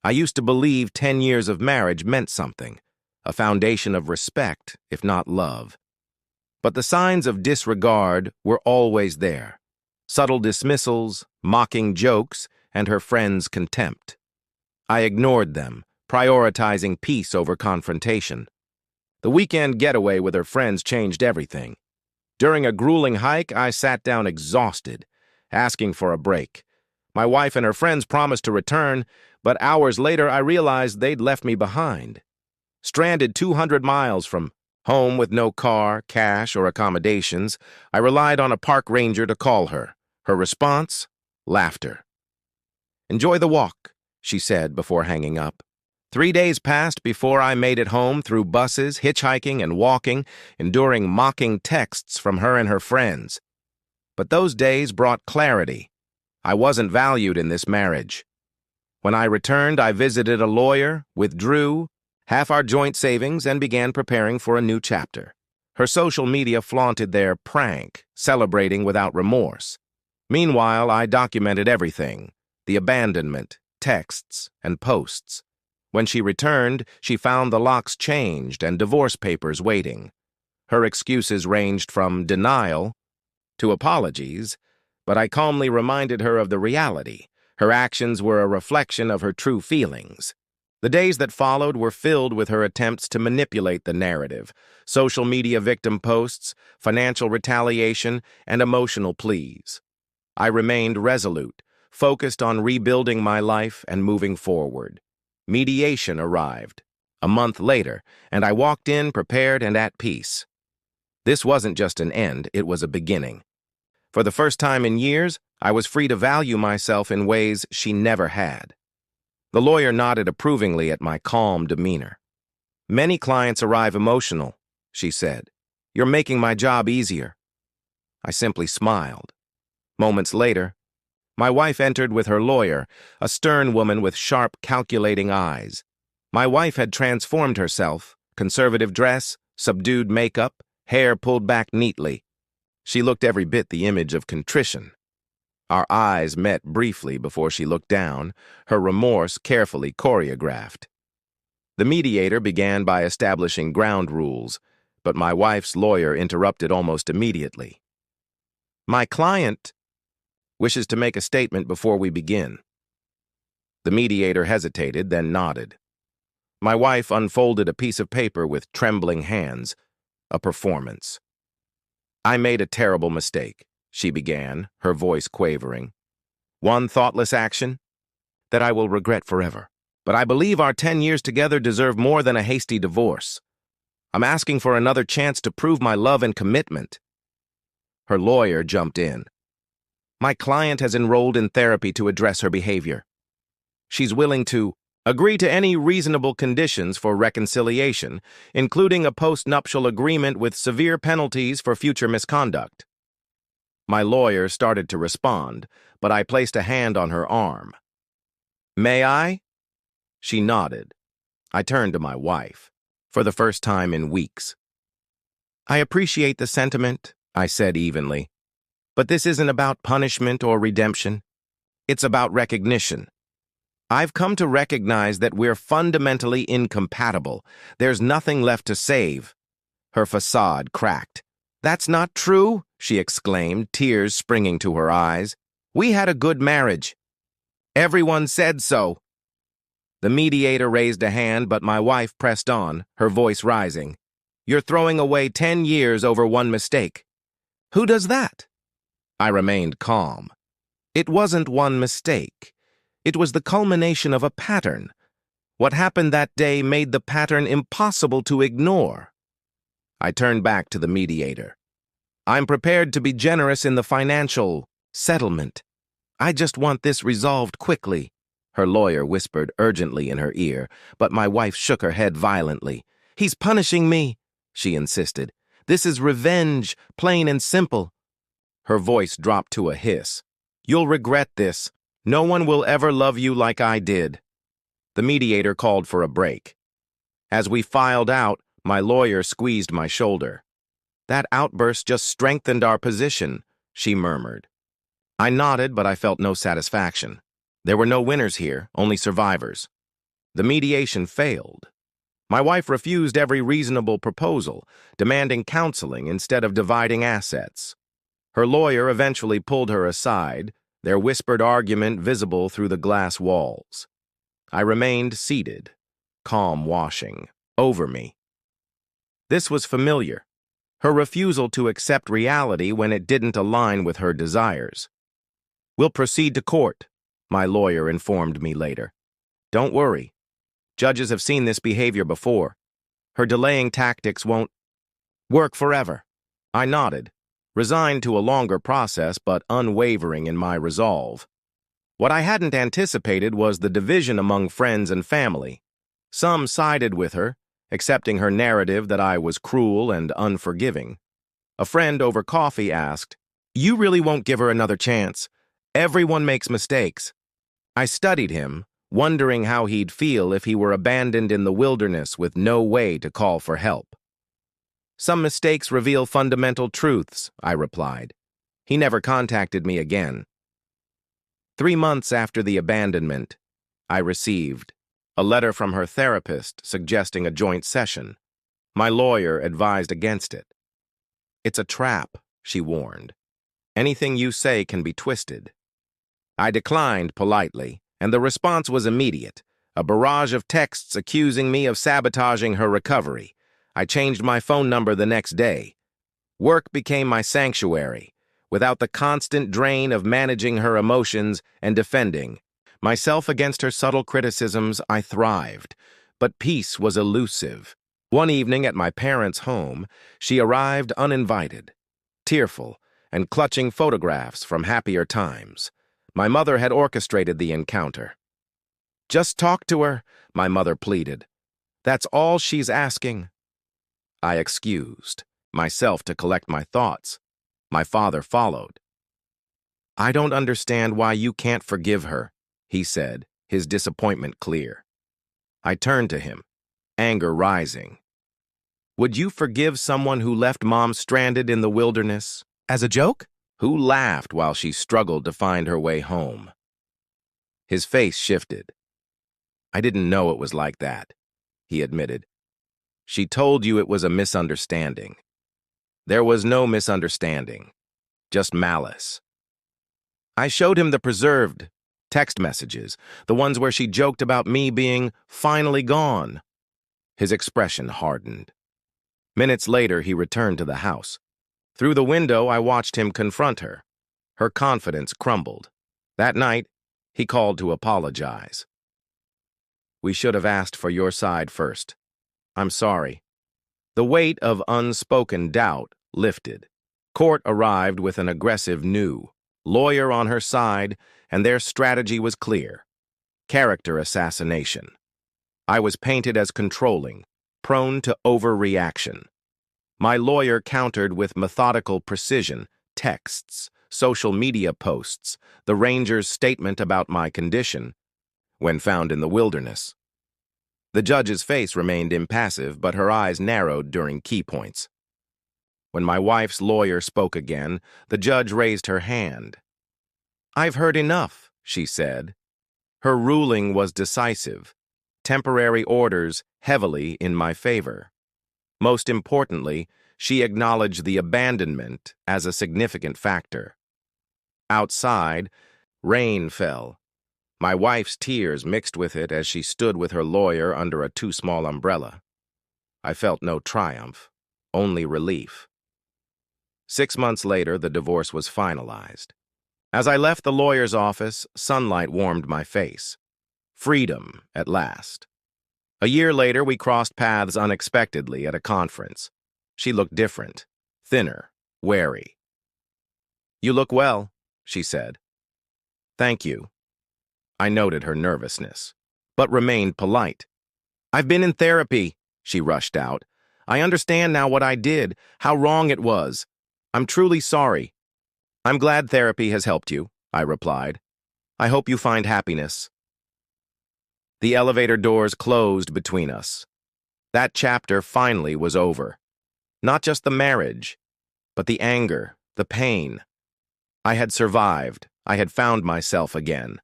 I used to believe 10 years of marriage meant something, a foundation of respect, if not love. But the signs of disregard were always there. Subtle dismissals, mocking jokes, and her friends' contempt. I ignored them, prioritizing peace over confrontation. The weekend getaway with her friends changed everything. During a grueling hike, I sat down exhausted, asking for a break. My wife and her friends promised to return, but hours later I realized they'd left me behind. Stranded 200 miles from home with no car, cash, or accommodations, I relied on a park ranger to call her. Her response? Laughter. "Enjoy the walk," she said before hanging up. 3 days passed before I made it home through buses, hitchhiking, and walking, enduring mocking texts from her and her friends. But those days brought clarity. I wasn't valued in this marriage. When I returned, I visited a lawyer, withdrew half our joint savings, and began preparing for a new chapter. Her social media flaunted their prank, celebrating without remorse. Meanwhile, I documented everything: the abandonment, texts, and posts. When she returned, she found the locks changed and divorce papers waiting. Her excuses ranged from denial to apologies, but I calmly reminded her of the reality. Her actions were a reflection of her true feelings. The days that followed were filled with her attempts to manipulate the narrative: social media victim posts, financial retaliation, and emotional pleas. I remained resolute, focused on rebuilding my life and moving forward. Mediation arrived a month later, and I walked in prepared and at peace. This wasn't just an end, it was a beginning. For the first time in years, I was free to value myself in ways she never had. The lawyer nodded approvingly at my calm demeanor. "Many clients arrive emotional," she said. "You're making my job easier." I simply smiled. Moments later, my wife entered with her lawyer, a stern woman with sharp, calculating eyes. My wife had transformed herself: conservative dress, subdued makeup, hair pulled back neatly. She looked every bit the image of contrition. Our eyes met briefly before she looked down, her remorse carefully choreographed. The mediator began by establishing ground rules, but my wife's lawyer interrupted almost immediately. "My client wishes to make a statement before we begin." The mediator hesitated, then nodded. My wife unfolded a piece of paper with trembling hands. A performance. "I made a terrible mistake," she began, her voice quavering. "One thoughtless action that I will regret forever. But I believe our 10 years together deserve more than a hasty divorce. I'm asking for another chance to prove my love and commitment." Her lawyer jumped in. "My client has enrolled in therapy to address her behavior. She's willing to agree to any reasonable conditions for reconciliation, including a post-nuptial agreement with severe penalties for future misconduct." My lawyer started to respond, but I placed a hand on her arm. "May I?" She nodded. I turned to my wife, for the first time in weeks. "I appreciate the sentiment," I said evenly. "But this isn't about punishment or redemption. It's about recognition. I've come to recognize that we're fundamentally incompatible. There's nothing left to save." Her facade cracked. "That's not true," she exclaimed, tears springing to her eyes. "We had a good marriage." "Everyone said so." The mediator raised a hand, but my wife pressed on, her voice rising. "You're throwing away 10 years over one mistake." "Who does that?" I remained calm. It wasn't one mistake. It was the culmination of a pattern. What happened that day made the pattern impossible to ignore. I turned back to the mediator. "I'm prepared to be generous in the financial settlement. I just want this resolved quickly," her lawyer whispered urgently in her ear, but my wife shook her head violently. "He's punishing me," she insisted. "This is revenge, plain and simple." Her voice dropped to a hiss. "You'll regret this. No one will ever love you like I did." The mediator called for a break. As we filed out, my lawyer squeezed my shoulder. "That outburst just strengthened our position," she murmured. I nodded, but I felt no satisfaction. There were no winners here, only survivors. The mediation failed. My wife refused every reasonable proposal, demanding counseling instead of dividing assets. Her lawyer eventually pulled her aside, their whispered argument visible through the glass walls. I remained seated, calm washing over me. This was familiar, her refusal to accept reality when it didn't align with her desires. "We'll proceed to court," my lawyer informed me later. "Don't worry. Judges have seen this behavior before. Her delaying tactics won't work forever." I nodded, resigned to a longer process but unwavering in my resolve. What I hadn't anticipated was the division among friends and family. Some sided with her, accepting her narrative that I was cruel and unforgiving. A friend over coffee asked, "You really won't give her another chance? Everyone makes mistakes." I studied him, wondering how he'd feel if he were abandoned in the wilderness with no way to call for help. "Some mistakes reveal fundamental truths," I replied. He never contacted me again. 3 months after the abandonment, I received a letter from her therapist suggesting a joint session. My lawyer advised against it. "It's a trap," she warned. "Anything you say can be twisted." I declined politely, and the response was immediate, a barrage of texts accusing me of sabotaging her recovery. I changed my phone number the next day. Work became my sanctuary, without the constant drain of managing her emotions and defending myself against her subtle criticisms. I thrived, but peace was elusive. One evening at my parents' home, she arrived uninvited, tearful, and clutching photographs from happier times. My mother had orchestrated the encounter. "Just talk to her," my mother pleaded. "That's all she's asking." I excused myself to collect my thoughts. My father followed. "I don't understand why you can't forgive her," he said, his disappointment clear. I turned to him, anger rising. "Would you forgive someone who left Mom stranded in the wilderness? As a joke?" Who laughed while she struggled to find her way home. His face shifted. "I didn't know it was like that," he admitted. "She told you it was a misunderstanding." There was no misunderstanding, just malice. I showed him the preserved text messages, the ones where she joked about me being finally gone. His expression hardened. Minutes later, he returned to the house. Through the window, I watched him confront her. Her confidence crumbled. That night, he called to apologize. "We should have asked for your side first. I'm sorry." The weight of unspoken doubt lifted. Court arrived with an aggressive new lawyer on her side, and their strategy was clear: character assassination. I was painted as controlling, prone to overreaction. My lawyer countered with methodical precision, texts, social media posts, the ranger's statement about my condition when found in the wilderness. The judge's face remained impassive, but her eyes narrowed during key points. When my wife's lawyer spoke again, the judge raised her hand. "I've heard enough," she said. Her ruling was decisive, temporary orders heavily in my favor. Most importantly, she acknowledged the abandonment as a significant factor. Outside, rain fell. My wife's tears mixed with it as she stood with her lawyer under a too-small umbrella. I felt no triumph, only relief. 6 months later, the divorce was finalized. As I left the lawyer's office, sunlight warmed my face. Freedom, at last. A year later, we crossed paths unexpectedly at a conference. She looked different, thinner, wary. "You look well," she said. "Thank you." I noted her nervousness, but remained polite. "I've been in therapy," she rushed out. "I understand now what I did, how wrong it was. I'm truly sorry." "I'm glad therapy has helped you," I replied. "I hope you find happiness." The elevator doors closed between us. That chapter finally was over. Not just the marriage, but the anger, the pain. I had survived. I had found myself again.